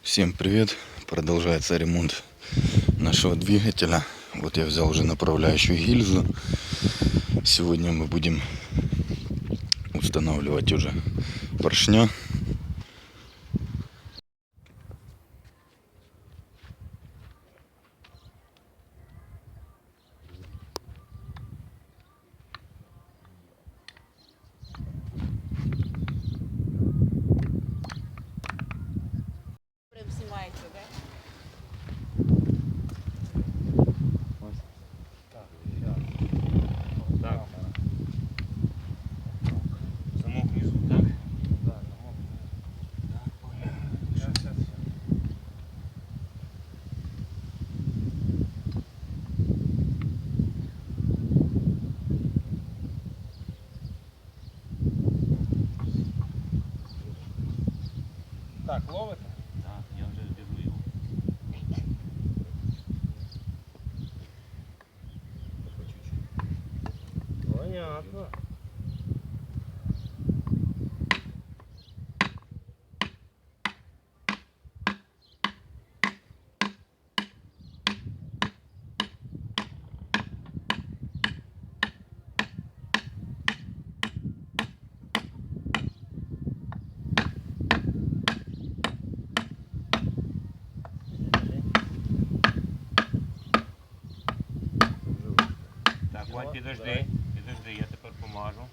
Всем привет! Продолжается ремонт нашего двигателя. Вот я взял уже направляющую гильзу. Сегодня мы будем устанавливать уже поршня. Прям знімається, да? Так. Замок внизу, так? Да, замок. Сейчас. Так, ловите? Так, я вже беру його. По чуть-чуть. Понятно. Так, Вань, підожди, я тепер помажу.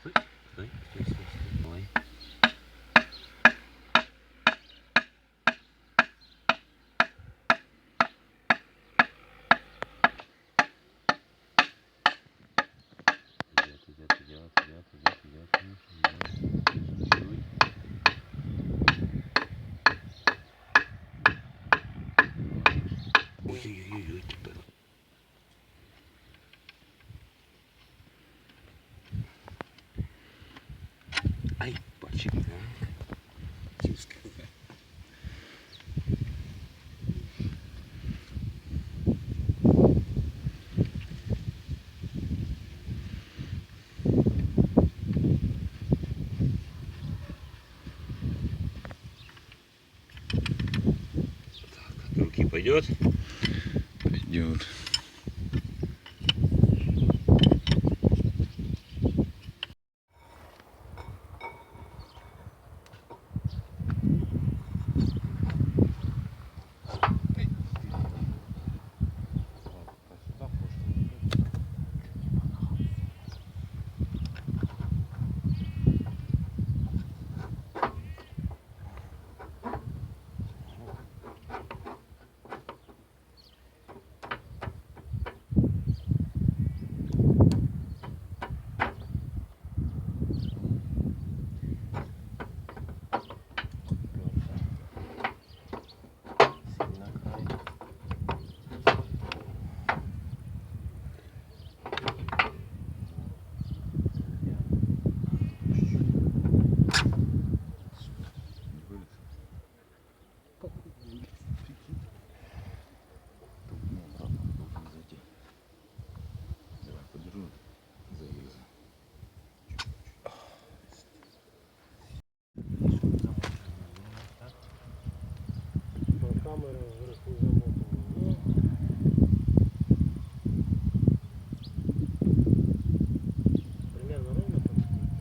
Стой. Ой. Ой-ой-ой, тепер. Ай, пальчик. Так, от руки пойдет. Пойдет. Камера вверху замотана. Примерно ровно там стоит.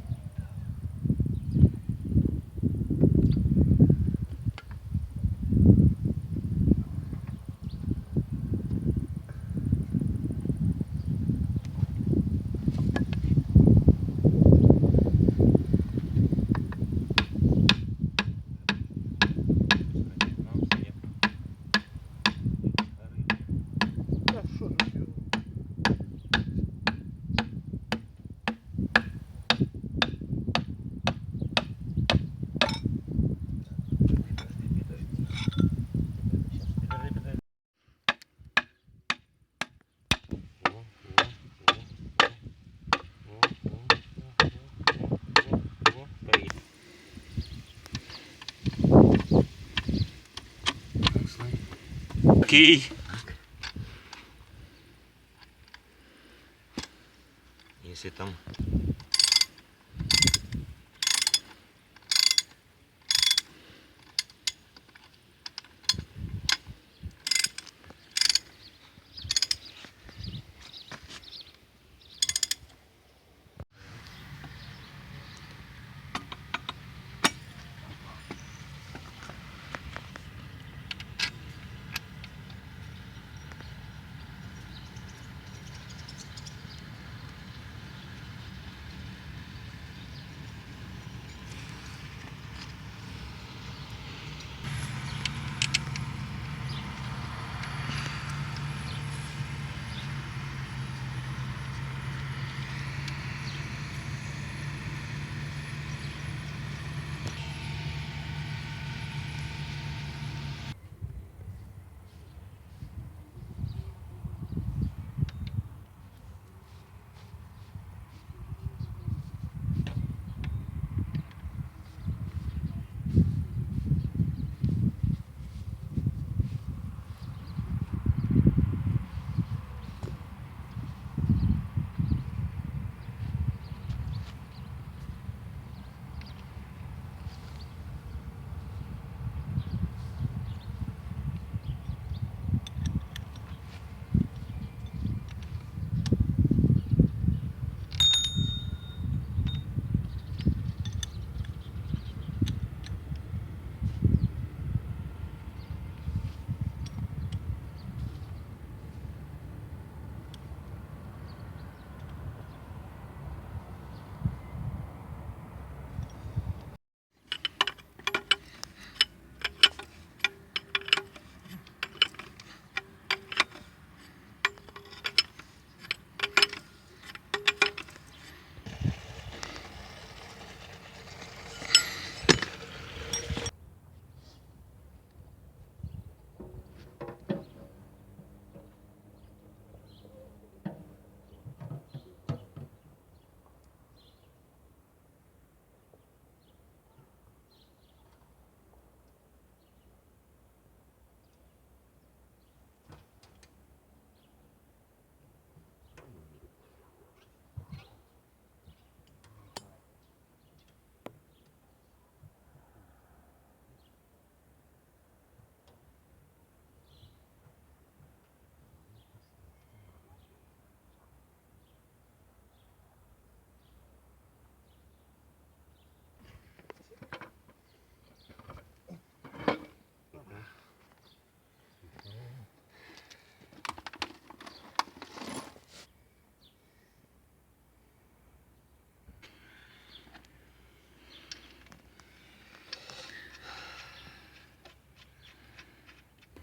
Так, що ж ви? Окей. Если там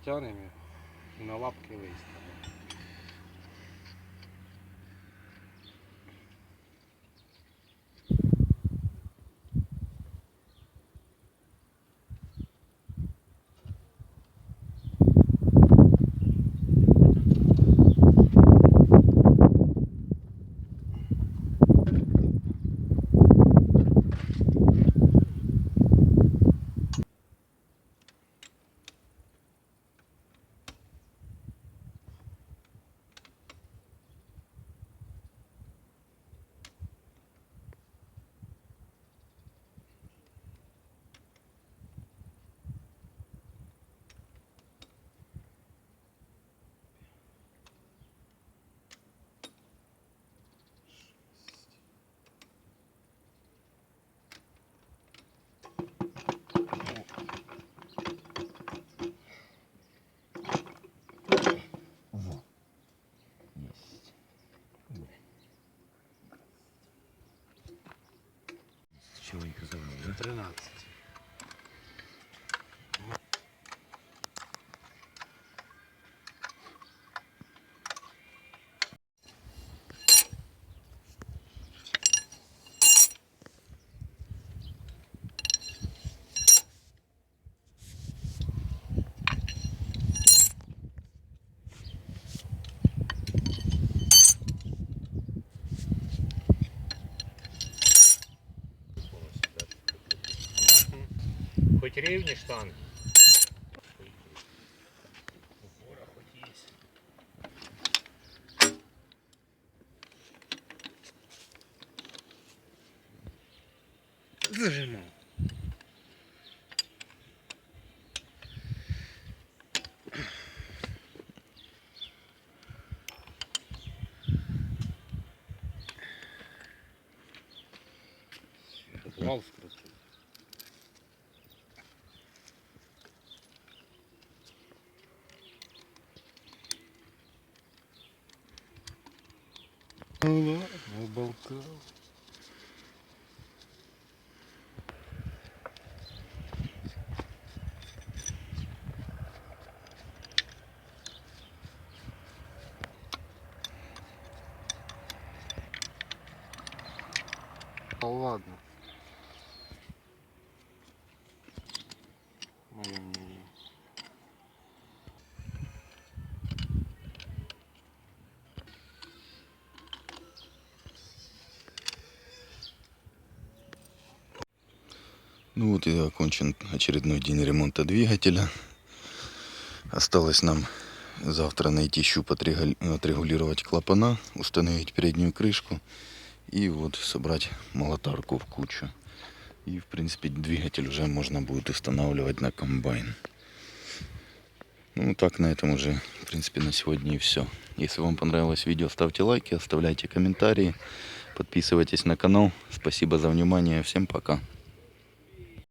Растянем и на лапки выставим. Есть. Чего их зовут, да? 13. Хоть рівні штанги. Опора хоть є. Зажимал. Вал скрутил. Ну да, уболтал. Да ладно. Моё мнение. Ну вот и окончен очередной день ремонта двигателя. Осталось нам завтра найти щуп, отрегулировать клапана, установить переднюю крышку и вот собрать молотарку в кучу. И в принципе двигатель уже можно будет устанавливать на комбайн. Ну так, на этом уже в принципе на сегодня и все. Если вам понравилось видео, ставьте лайки, оставляйте комментарии, подписывайтесь на канал. Спасибо за внимание, всем пока.